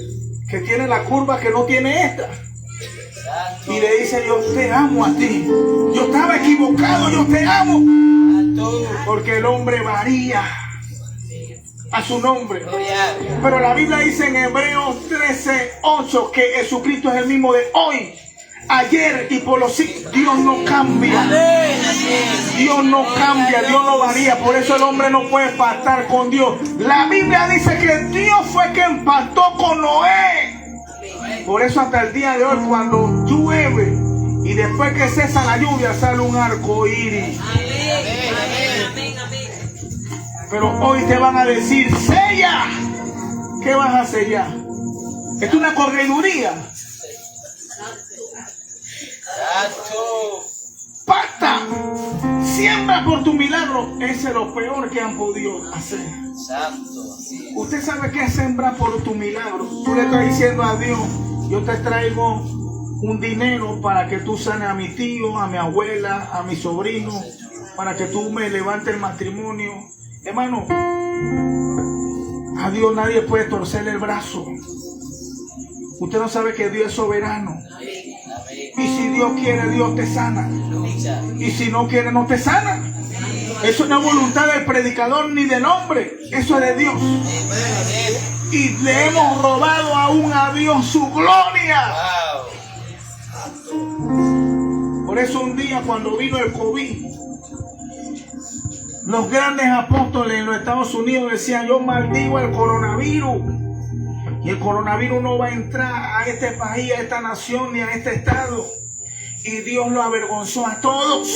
que tiene la curva que no tiene esta. Santo. Y le dice, yo te amo a ti. Yo estaba equivocado, yo te amo. Santo. Porque el hombre varía a su nombre. Gloria a Dios. Pero la Biblia dice en Hebreos 13:8 que Jesucristo es el mismo de hoy, ayer y por los siglos. Dios no cambia. Amén. Así es. Dios no cambia, Dios no varía. Por eso el hombre no puede pactar con Dios. La Biblia dice que Dios fue quien pactó con Noé. Por eso hasta el día de hoy, cuando llueve y después que cesa la lluvia, sale un arco iris. Amén, amén. Pero hoy te van a decir, sella. ¿Qué vas a sellar? Es una correduría. Santo. Pacta. Siembra por tu milagro. Ese es lo peor que han podido hacer. Santo. Usted sabe que es sembrar por tu milagro. Tú le estás diciendo a Dios, yo te traigo un dinero para que tú sanes a mi tío, a mi abuela, a mi sobrino, para que tú me levantes el matrimonio. Hermano, a Dios nadie puede torcerle el brazo. Usted no sabe que Dios es soberano. Y si Dios quiere, Dios te sana. Lucha. Y si no quiere, no te sana. Eso no es voluntad del predicador ni del hombre. Eso es de Dios. Y le hemos robado aún a Dios su gloria. Wow. Por eso un día cuando vino el COVID, los grandes apóstoles en los Estados Unidos decían, yo maldigo el coronavirus. Y el coronavirus no va a entrar a este país, a esta nación, ni a este estado. Y Dios lo avergonzó a todos.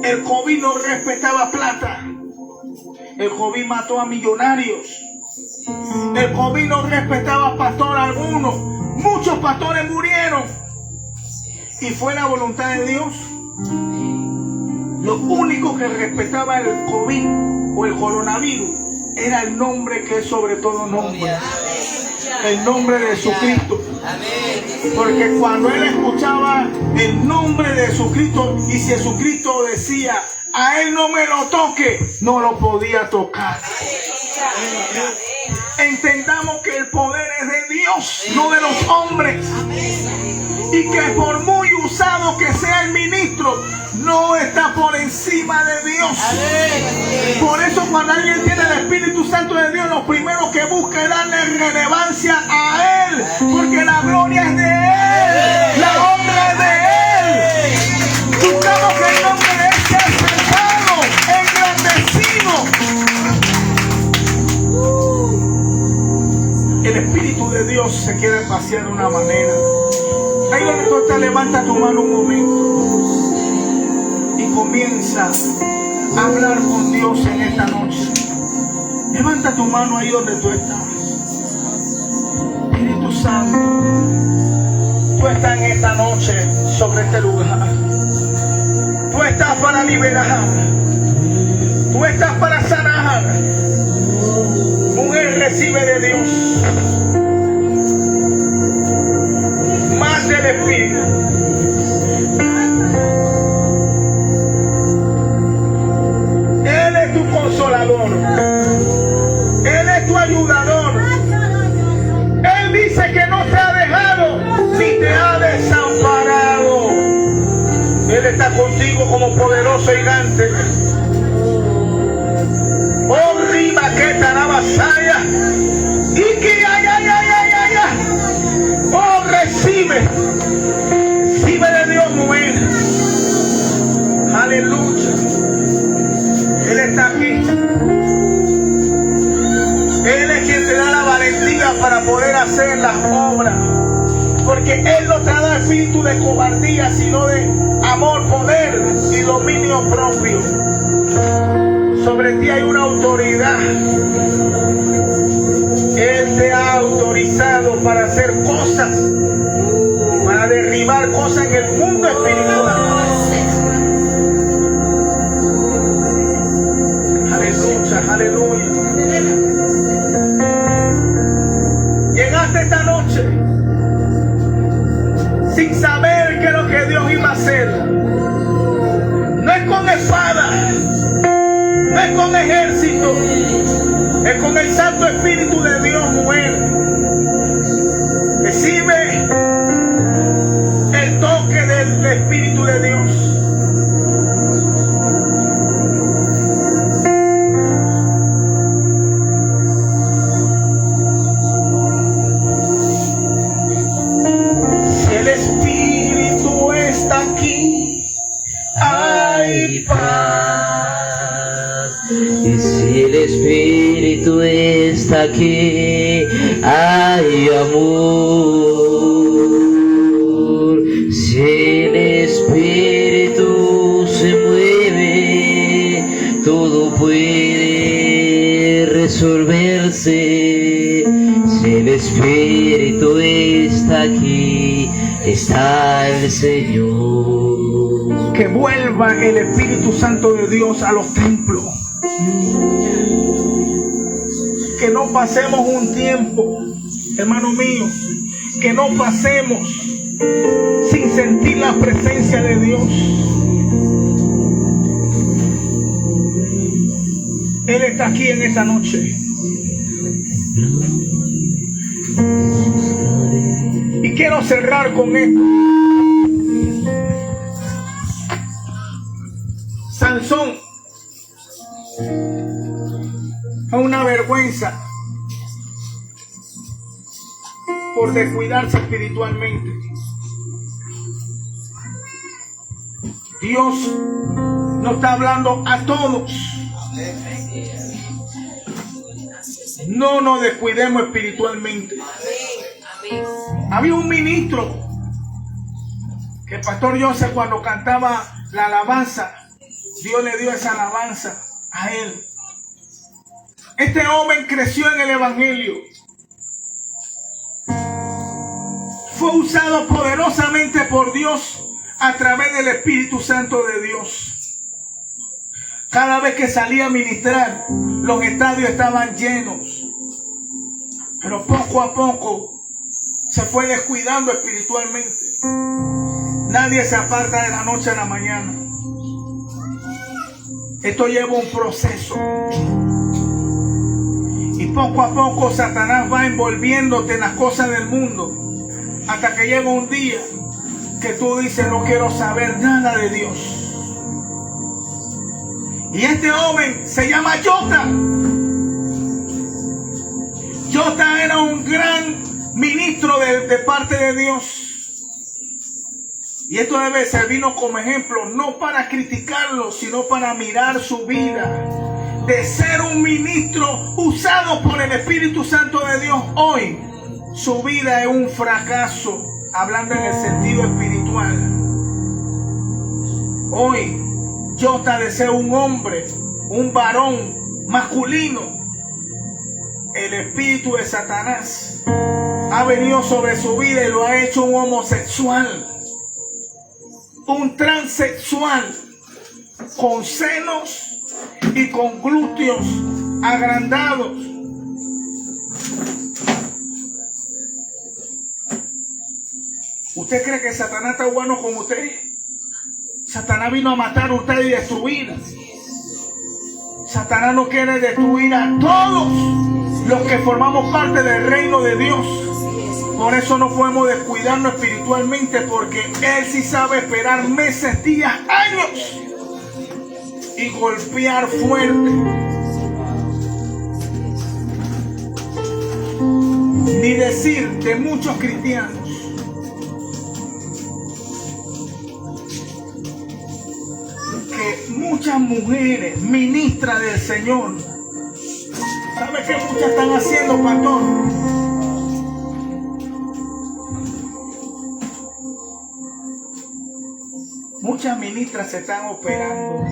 El COVID no respetaba plata. El COVID mató a millonarios. El COVID no respetaba a pastor alguno. Muchos pastores murieron. Y fue la voluntad de Dios. Lo único que respetaba el COVID o el coronavirus era el nombre que es sobre todo nombre. El nombre de Jesucristo. Amén. Porque cuando él escuchaba el nombre de Jesucristo y si Jesucristo decía, a él no me lo toque, no lo podía tocar. Entendamos que el poder es de Dios, no de los hombres. Y que por muy usado que sea el ministro, no está por encima de Dios. Por eso cuando alguien tiene el Espíritu Santo de Dios, lo primero que busca es darle relevancia a Él. Porque la gloria es de Él, la honra es de Él. Buscamos que el nombre de Él sea exaltado, engrandecido. El Espíritu de Dios se quiere pasear de una manera. Ahí donde tú estás, levanta tu mano un momento y comienza a hablar con Dios en esta noche. Levanta tu mano ahí donde tú estás. Santo, tú estás en esta noche sobre este lugar. Tú estás para liberar. Tú estás para sanar. Mujer, recibe de Dios más del Espíritu. Él es tu consolador. Él es tu ayudador. Él dice que no te ha dejado ni te ha desamparado. Él está contigo como poderoso gigante. Oh, rima que tarabasaya. Y que ay. Oh, recibe de Dios, mujer. Aleluya. Él está aquí. Él es quien te da la valentía para poder hacer las obras. Porque Él no te da espíritu de cobardía, sino de amor, poder y dominio propio. Sobre ti hay una autoridad. Él te ha autorizado para hacer cosas, para derribar cosas en el mundo espiritual. Aleluya, aleluya. Llegaste esta noche sin saber qué es lo que Dios iba a hacer. No es con espada, no es con ejército, es con el Santo Espíritu de Dios, mujer. Recibe el toque del Espíritu de Dios. Si el Espíritu está aquí, hay paz. Y si el Espíritu está aquí, hay amor. Si el Espíritu se mueve, todo puede resolverse. Si el Espíritu está aquí, está el Señor. Que vuelva el Espíritu Santo de Dios a los templos. Que no pasemos un tiempo, hermano mío, que no pasemos sin sentir la presencia de Dios. Él está aquí en esta noche. Y quiero cerrar con esto. Sansón, fue una vergüenza por descuidarse espiritualmente. Dios nos está hablando a todos. No nos descuidemos espiritualmente. Había un ministro que el pastor Joseph, cuando cantaba la alabanza, Dios le dio esa alabanza a él. Este joven creció en el evangelio. Fue usado poderosamente por Dios a través del Espíritu Santo de Dios. Cada vez que salía a ministrar, los estadios estaban llenos. Pero poco a poco se fue descuidando espiritualmente. Nadie se aparta de la noche a la mañana. Esto lleva un proceso. Y poco a poco Satanás va envolviéndote en las cosas del mundo. Hasta que llega un día que tú dices, no quiero saber nada de Dios. Y este joven se llama Jota. Jota era un gran ministro de parte de Dios. Y esto debe servirnos como ejemplo, no para criticarlo, sino para mirar su vida. De ser un ministro usado por el Espíritu Santo de Dios, hoy su vida es un fracaso, hablando en el sentido espiritual. Hoy Jota, de ser un hombre, un varón masculino, el espíritu de Satanás ha ha venido sobre su vida y lo ha hecho un homosexual, un transexual, con senos y con glúteos agrandados. ¿Usted cree que Satanás está bueno con usted? Satanás vino a matar a usted y destruir. Satanás no quiere destruir a todos los que formamos parte del reino de Dios. Por eso no podemos descuidarnos espiritualmente, porque Él sí sabe esperar meses, días, años y golpear fuerte. Ni decir de muchos cristianos que muchas mujeres ministras del Señor, ¿sabe qué muchas están haciendo, pastor? Muchas ministras se están operando.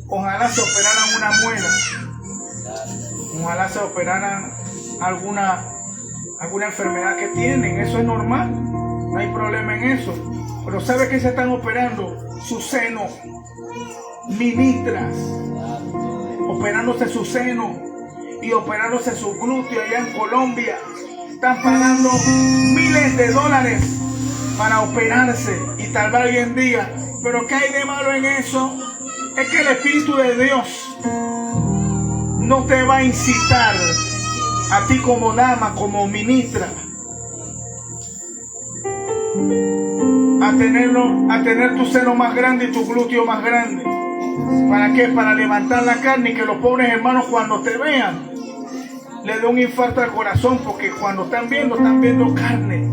Ojalá se operaran una muela. Ojalá se operaran alguna enfermedad que tienen. Eso es normal. No hay problema en eso. Pero ¿sabe qué se están operando? Su seno. Ministras. Operándose su seno. Y operándose su glúteo allá en Colombia. Están pagando miles de dólares para operarse. Y tal vez alguien diga, ¿pero qué hay de malo en eso? Es que el Espíritu de Dios no te va a incitar a ti como dama, como ministra, a tener tu seno más grande y tu glúteo más grande. ¿Para qué? Para levantar la carne y que los pobres hermanos cuando te vean le dé un infarto al corazón, porque cuando están viendo carne.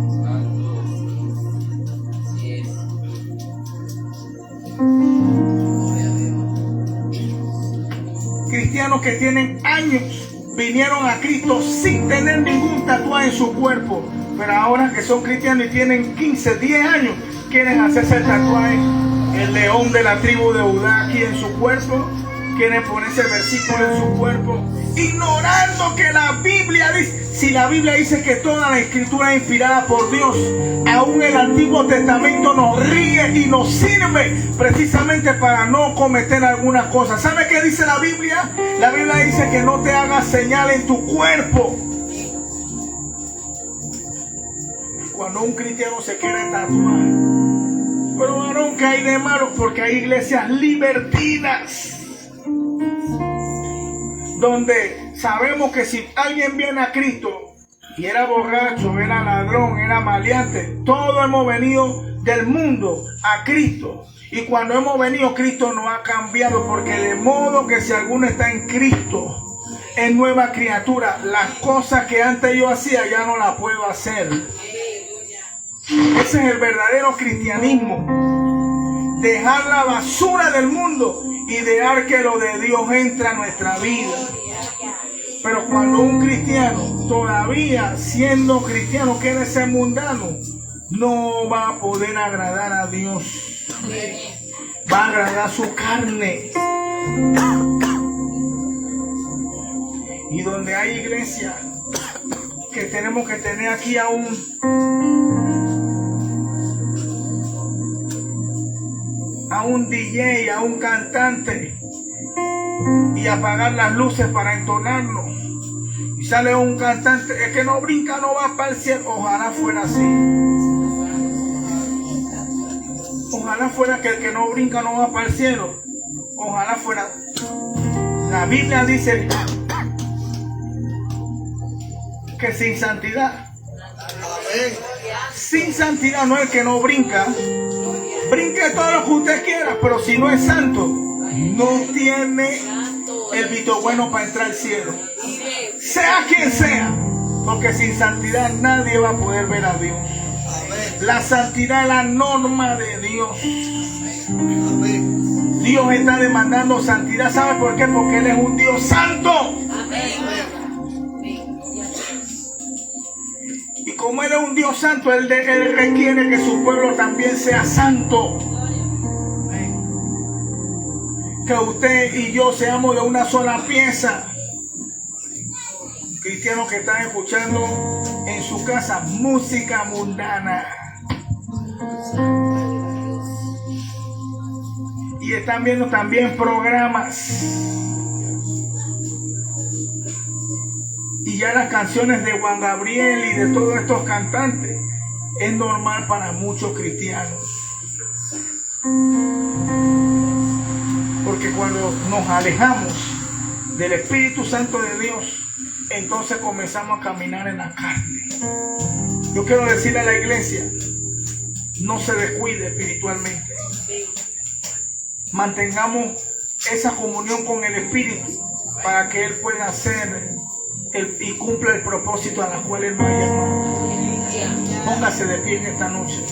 Cristianos que tienen años vinieron a Cristo sin tener ningún tatuaje en su cuerpo, pero ahora que son cristianos y tienen 15, 10 años, quieren hacerse el tatuaje, el león de la tribu de Judá aquí en su cuerpo, quieren ponerse el versículo en su cuerpo, ignorando que la Biblia dice, si la Biblia dice que toda la escritura es inspirada por Dios, aún el Antiguo Testamento nos ríe y nos sirve precisamente para no cometer alguna cosa. ¿Sabe qué dice la Biblia? La Biblia dice que no te hagas señal en tu cuerpo. Cuando un cristiano se quiere tatuar, pero varón, ¿qué hay de malo? Porque hay iglesias libertinas donde sabemos que si alguien viene a Cristo y era borracho, era ladrón, era maleante, todos hemos venido del mundo a Cristo, y cuando hemos venido, Cristo nos ha cambiado, porque de modo que si alguno está en Cristo, es nueva criatura. Las cosas que antes yo hacía ya no las puedo hacer. Ese es el verdadero cristianismo. Dejar la basura del mundo y dejar que lo de Dios entre a nuestra vida. Pero cuando un cristiano, todavía siendo cristiano, quiere ser mundano, no va a poder agradar a Dios. Va a agradar su carne. Y donde hay iglesia, que tenemos que tener aquí a un DJ, a un cantante, y apagar las luces para entonarnos, y sale un cantante, el que no brinca no va para el cielo. Ojalá fuera así. Ojalá fuera que el que no brinca no va para el cielo. Ojalá fuera. La Biblia dice que sin santidad no es el que no brinca. Brinque todo lo que usted quiera, pero si no es santo, no tiene el visto bueno para entrar al cielo. Sea quien sea, porque sin santidad nadie va a poder ver a Dios. La santidad es la norma de Dios. Dios está demandando santidad. ¿Sabe por qué? Porque Él es un Dios santo. Y como Él es un Dios santo, Él requiere que su pueblo también sea santo. Que usted y yo seamos de una sola pieza. cristianos que están escuchando en su casa música mundana. Y están viendo también programas. Y ya las canciones de Juan Gabriel y de todos estos cantantes es normal para muchos cristianos. Porque cuando nos alejamos del Espíritu Santo de Dios, entonces comenzamos a caminar en la carne. Yo quiero decirle a la iglesia, no se descuide espiritualmente. Mantengamos esa comunión con el Espíritu para que Él pueda hacer y cumpla el propósito a la cual Él nos ha llamado. Póngase de pie en esta noche.